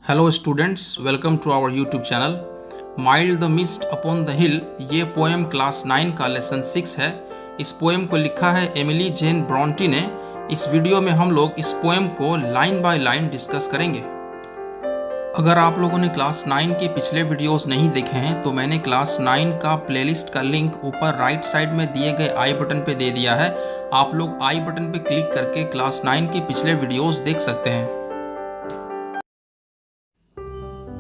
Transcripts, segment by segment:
Hello students, welcome to our YouTube channel. Mild the mist upon the hill ये poem class 9 का lesson 6 है। इस poem को लिखा है एमिली जेन ब्रॉन्टी ने। इस वीडियो में हम लोग इस पोएम को लाइन बाय लाइन डिस्कस करेंगे। अगर आप लोगों ने क्लास 9 के पिछले वीडियोस नहीं देखे हैं तो मैंने क्लास 9 का प्लेलिस्ट का लिंक ऊपर राइट साइड में दिए गए आई बटन पे दे दिया है। आप लोग आई बटन पे क्लिक करके क्लास 9 के पिछले वीडियोस देख सकते हैं।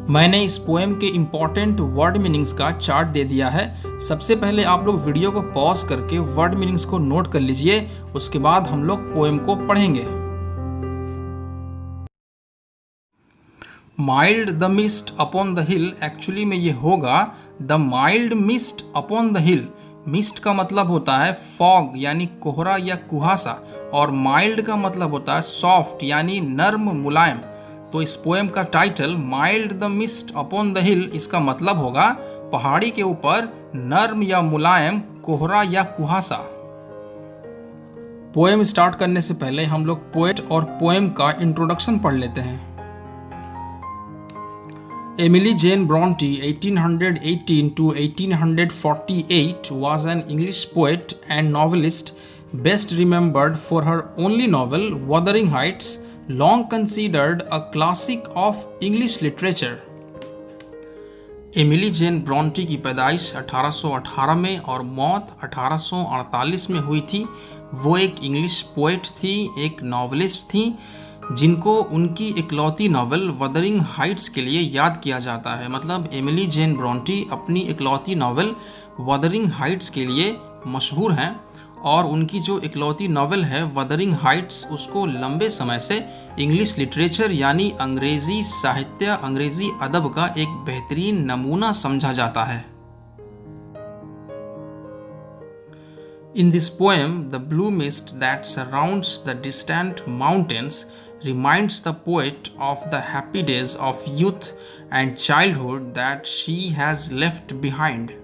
मैंने इस पोएम के इम्पॉर्टेंट वर्ड मीनिंग्स का चार्ट दे दिया है। सबसे पहले आप लोग वीडियो को पॉज करके वर्ड मीनिंग्स को नोट कर लीजिए, उसके बाद हम लोग पोएम को पढ़ेंगे। Mild the mist upon the hill, actually में ये होगा the mild mist upon the hill. Mist का मतलब होता है फॉग यानी कोहरा या कुहासा, और माइल्ड का मतलब होता है सॉफ्ट यानी नर्म मुलायम। तो इस पोएम का title mild the mist upon the हिल, इसका मतलब होगा पहाड़ी के ऊपर नर्म या मुलायम कोहरा या कुहासा। पोएम स्टार्ट करने से पहले हम लोग पोएट और पोएम का इंट्रोडक्शन पढ़ लेते हैं। Emily Jane Bronte 1818 to 1848 was an English poet and novelist, best remembered for her only novel Wuthering Heights, long considered a classic of English literature. Emily Jane Bronte की पैदाइश 1818 में और मौत 1848 में हुई थी। वो एक इंग्लिश पोएट थी, एक नॉवलिस्ट थी, जिनको उनकी इकलौती नॉवल वदरिंग हाइट्स के लिए याद किया जाता है। मतलब एमिली जेन ब्रॉन्टी अपनी इकलौती नॉवल वदरिंग हाइट्स के लिए मशहूर हैं, और उनकी जो इकलौती नॉवल है वदरिंग हाइट्स, उसको लंबे समय से इंग्लिश लिटरेचर यानी अंग्रेज़ी साहित्य, अंग्रेज़ी अदब का एक बेहतरीन नमूना समझा जाता है। In this poem, the blue mist that surrounds the distant mountains reminds the poet of the happy days of youth and childhood that she has left behind.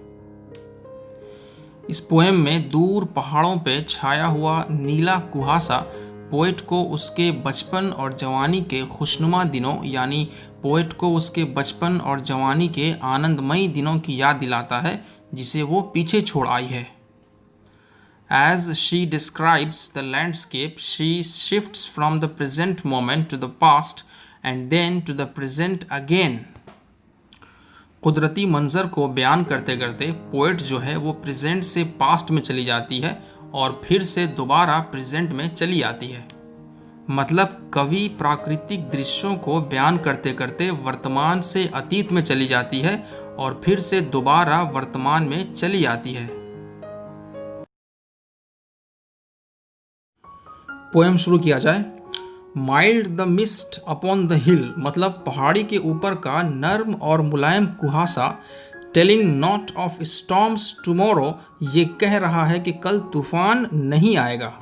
इस पोएम में दूर पहाड़ों पे छाया हुआ नीला कुहासा पोएट को उसके बचपन और जवानी के खुशनुमा दिनों, यानी पोएट को उसके बचपन और जवानी के आनंदमयी दिनों की याद दिलाता है जिसे वो पीछे छोड़ आई है। As she describes the landscape, she shifts from the present moment to the past and then to the present again. कुदरती मंजर को बयान करते करते पोएट जो है वो प्रेजेंट से पास्ट में चली जाती है और फिर से दोबारा प्रेजेंट में चली आती है। मतलब कवि प्राकृतिक दृश्यों को बयान करते करते वर्तमान से अतीत में चली जाती है और फिर से दोबारा वर्तमान में चली आती है। पोएम शुरू किया जाए। Mild the mist upon the hill, मतलब पहाड़ी के ऊपर का नर्म और मुलायम कुहासा, telling not of storms tomorrow, ये कह रहा है कि कल तूफान नहीं आएगा।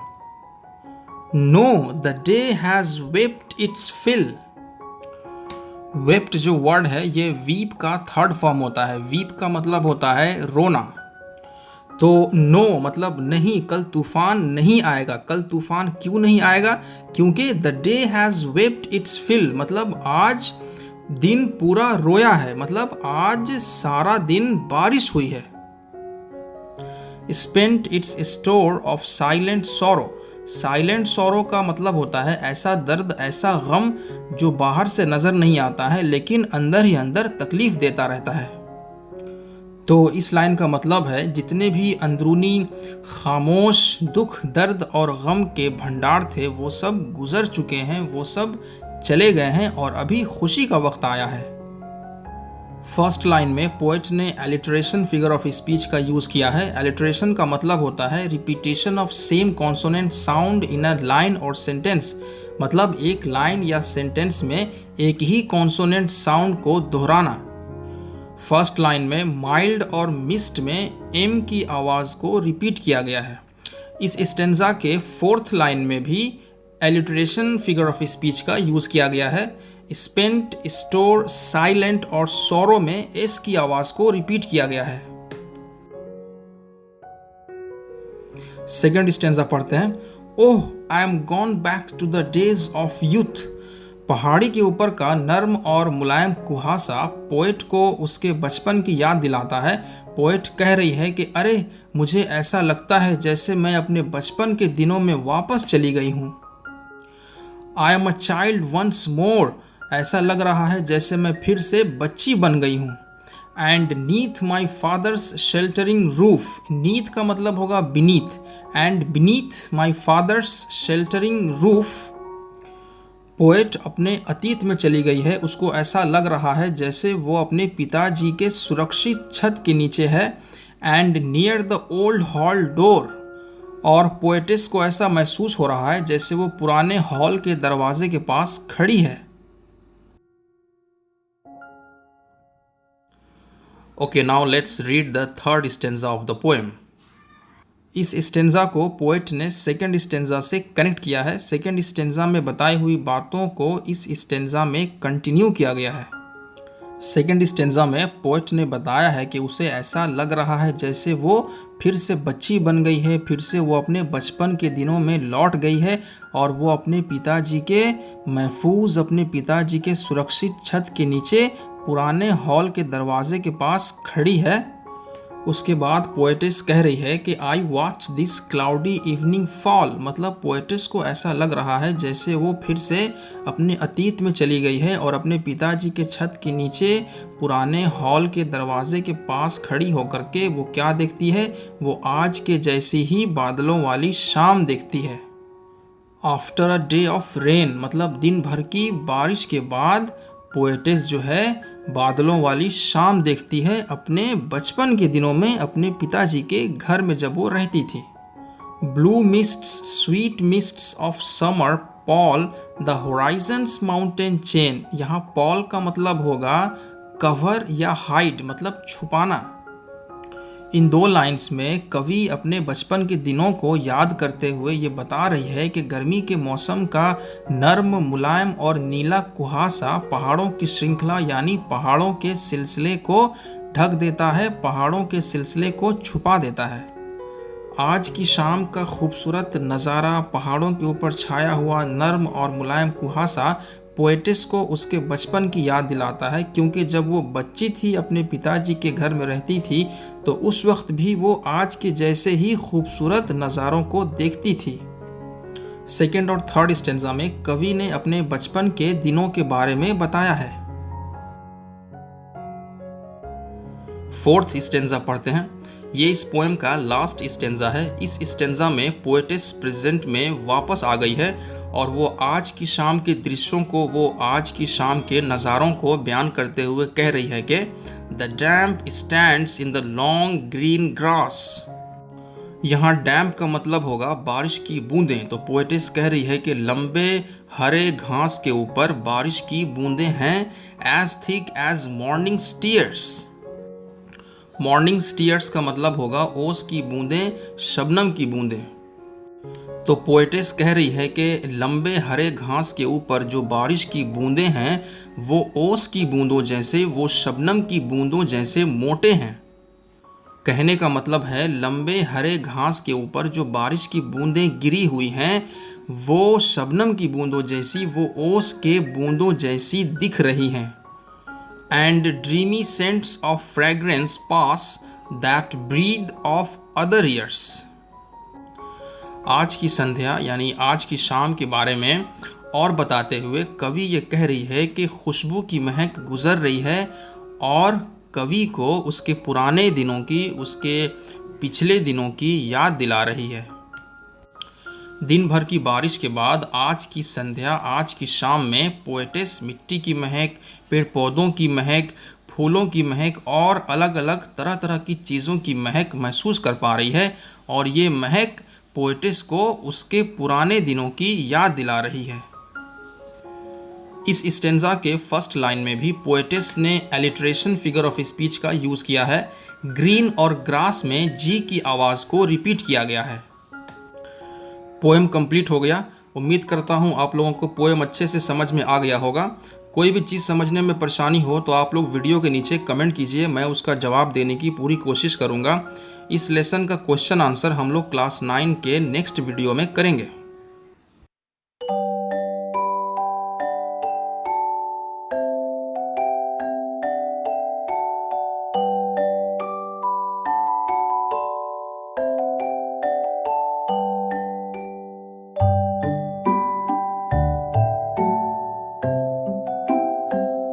No the day has wept its fill. Wept जो वर्ड है ये वीप का थर्ड फॉर्म होता है। वीप का मतलब होता है रोना। तो नो मतलब नहीं, कल तूफान नहीं आएगा। कल तूफान क्यों नहीं आएगा? क्योंकि the day has wept its fill, मतलब आज दिन पूरा रोया है, मतलब आज सारा दिन बारिश हुई है। Spent it's store of silent sorrow. Silent sorrow का मतलब होता है ऐसा दर्द, ऐसा गम जो बाहर से नज़र नहीं आता है लेकिन अंदर ही अंदर तकलीफ देता रहता है। तो इस लाइन का मतलब है जितने भी अंदरूनी खामोश दुख, दर्द और गम के भंडार थे वो सब गुजर चुके हैं, वो सब चले गए हैं और अभी खुशी का वक्त आया है। फर्स्ट लाइन में पोएट ने एलिटरेशन फिगर ऑफ स्पीच का यूज़ किया है। एलिटरेशन का मतलब होता है repetition of same consonant sound in a line और सेंटेंस। मतलब एक लाइन या सेंटेंस में एक ही कॉन्सोनेंट साउंड को दोहराना। फर्स्ट लाइन में माइल्ड और मिस्ट में एम की आवाज़ को रिपीट किया गया है। इस स्टेंजा के फोर्थ लाइन में भी एलिटरेशन फिगर ऑफ स्पीच का यूज़ किया गया है। स्पेंट, स्टोर, साइलेंट और सोरो में एस की आवाज़ को रिपीट किया गया है। सेकेंड स्टेंजा पढ़ते हैं। Oh I am gone back to the days of youth. पहाड़ी के ऊपर का नर्म और मुलायम कुहासा पोएट को उसके बचपन की याद दिलाता है। पोएट कह रही है कि अरे, मुझे ऐसा लगता है जैसे मैं अपने बचपन के दिनों में वापस चली गई हूँ। I am a child once more, ऐसा लग रहा है जैसे मैं फिर से बच्ची बन गई हूँ। And neath my father's sheltering roof, neath का मतलब होगा beneath, and beneath my father's sheltering roof, poet अपने अतीत में चली गई है। उसको ऐसा लग रहा है जैसे वो अपने पिताजी के सुरक्षित छत के नीचे है। And near the old hall door, और पोएटिस को ऐसा महसूस हो रहा है जैसे वो पुराने हॉल के दरवाजे के पास खड़ी है। Okay, now let's read the third stanza of the poem. इस स्टेंजा को पोएट ने सेकंड स्टेंजा से कनेक्ट किया है। सेकंड स्टेंजा में बताई हुई बातों को इस स्टेंजा में कंटिन्यू किया गया है। सेकंड स्टेंजा में पोएट ने बताया है कि उसे ऐसा लग रहा है जैसे वो फिर से बच्ची बन गई है, फिर से वो अपने बचपन के दिनों में लौट गई है और वो अपने पिताजी के महफूज, अपने पिताजी के सुरक्षित छत के नीचे पुराने हॉल के दरवाजे के पास खड़ी है। उसके बाद पोएटिस कह रही है कि I watch this cloudy evening fall, मतलब पोएटिस को ऐसा लग रहा है जैसे वो फिर से अपने अतीत में चली गई है और अपने पिताजी के छत के नीचे पुराने हॉल के दरवाजे के पास खड़ी होकर के वो क्या देखती है, वो आज के जैसी ही बादलों वाली शाम देखती है। After a day of rain, मतलब दिन भर की बारिश के बाद पोएटिस जो है बादलों वाली शाम देखती है अपने बचपन के दिनों में, अपने पिताजी के घर में जब वो रहती थी। Blue mists sweet mists of summer Paul the Horizons mountain chain, यहाँ पॉल का मतलब होगा कवर या हाइड, मतलब छुपाना। इन दो लाइंस में कवि अपने बचपन के दिनों को याद करते हुए ये बता रही है कि गर्मी के मौसम का नर्म, मुलायम और नीला कुहासा पहाड़ों की श्रृंखला यानी पहाड़ों के सिलसिले को ढक देता है, पहाड़ों के सिलसिले को छुपा देता है। आज की शाम का खूबसूरत नज़ारा, पहाड़ों के ऊपर छाया हुआ नर्म और मुलायम कुहासा पोएटिस को उसके बचपन की याद दिलाता है, क्योंकि जब वो बच्ची थी, अपने पिताजी के घर में रहती थी, तो उस वक्त भी वो आज के जैसे ही खूबसूरत नज़ारों को देखती थी। सेकेंड और थर्ड स्टेंजा में कवि ने अपने बचपन के दिनों के बारे में बताया है। फोर्थ स्टेंजा पढ़ते हैं। ये इस पोएम का लास्ट स्टेंजा है। इस स्टेंजा में पोएटिस प्रेजेंट में वापस आ गई है और वो आज की शाम के दृश्यों को, वो आज की शाम के नज़ारों को बयान करते हुए कह रही है कि the damp stands in the long green grass. यहाँ डैम्प का मतलब होगा बारिश की बूंदें। तो पोएटिस कह रही है कि लंबे हरे घास के ऊपर बारिश की बूंदें हैं, as thick as morning's tears. Morning's tears का मतलब होगा ओस की बूंदें, शबनम की बूंदें। तो पोएटिस कह रही है कि लंबे हरे घास के ऊपर जो बारिश की बूंदें हैं वो ओस की बूंदों जैसे, वो शबनम की बूंदों जैसे मोटे हैं। कहने का मतलब है लंबे हरे घास के ऊपर जो बारिश की बूंदें गिरी हुई हैं वो शबनम की बूंदों जैसी, वो ओस के बूंदों जैसी दिख रही हैं। And dreamy scents of fragrance pass that breath of other years. आज की संध्या यानी आज की शाम के बारे में और बताते हुए कवि ये कह रही है कि खुशबू की महक गुजर रही है और कवि को उसके पुराने दिनों की, उसके पिछले दिनों की याद दिला रही है। दिन भर की बारिश के बाद आज की संध्या, आज की शाम में पोएटिस मिट्टी की महक, पेड़ पौधों की महक, फूलों की महक और अलग अलग तरह तरह की चीज़ों की महक महसूस कर पा रही है और ये महक पोएटिस को उसके पुराने दिनों की याद दिला रही है। इस स्टेंजा के फर्स्ट लाइन में भी पोएटिस ने एलिट्रेशन फिगर ऑफ स्पीच का यूज़ किया है। ग्रीन और ग्रास में जी की आवाज़ को रिपीट किया गया है। पोएम कंप्लीट हो गया। उम्मीद करता हूँ आप लोगों को पोएम अच्छे से समझ में आ गया होगा। कोई भी चीज़ समझने में परेशानी हो तो आप लोग वीडियो के नीचे कमेंट कीजिए, मैं उसका जवाब देने की पूरी कोशिश करूँगा। इस लेसन का क्वेश्चन आंसर हम लोग क्लास 9 के नेक्स्ट वीडियो में करेंगे।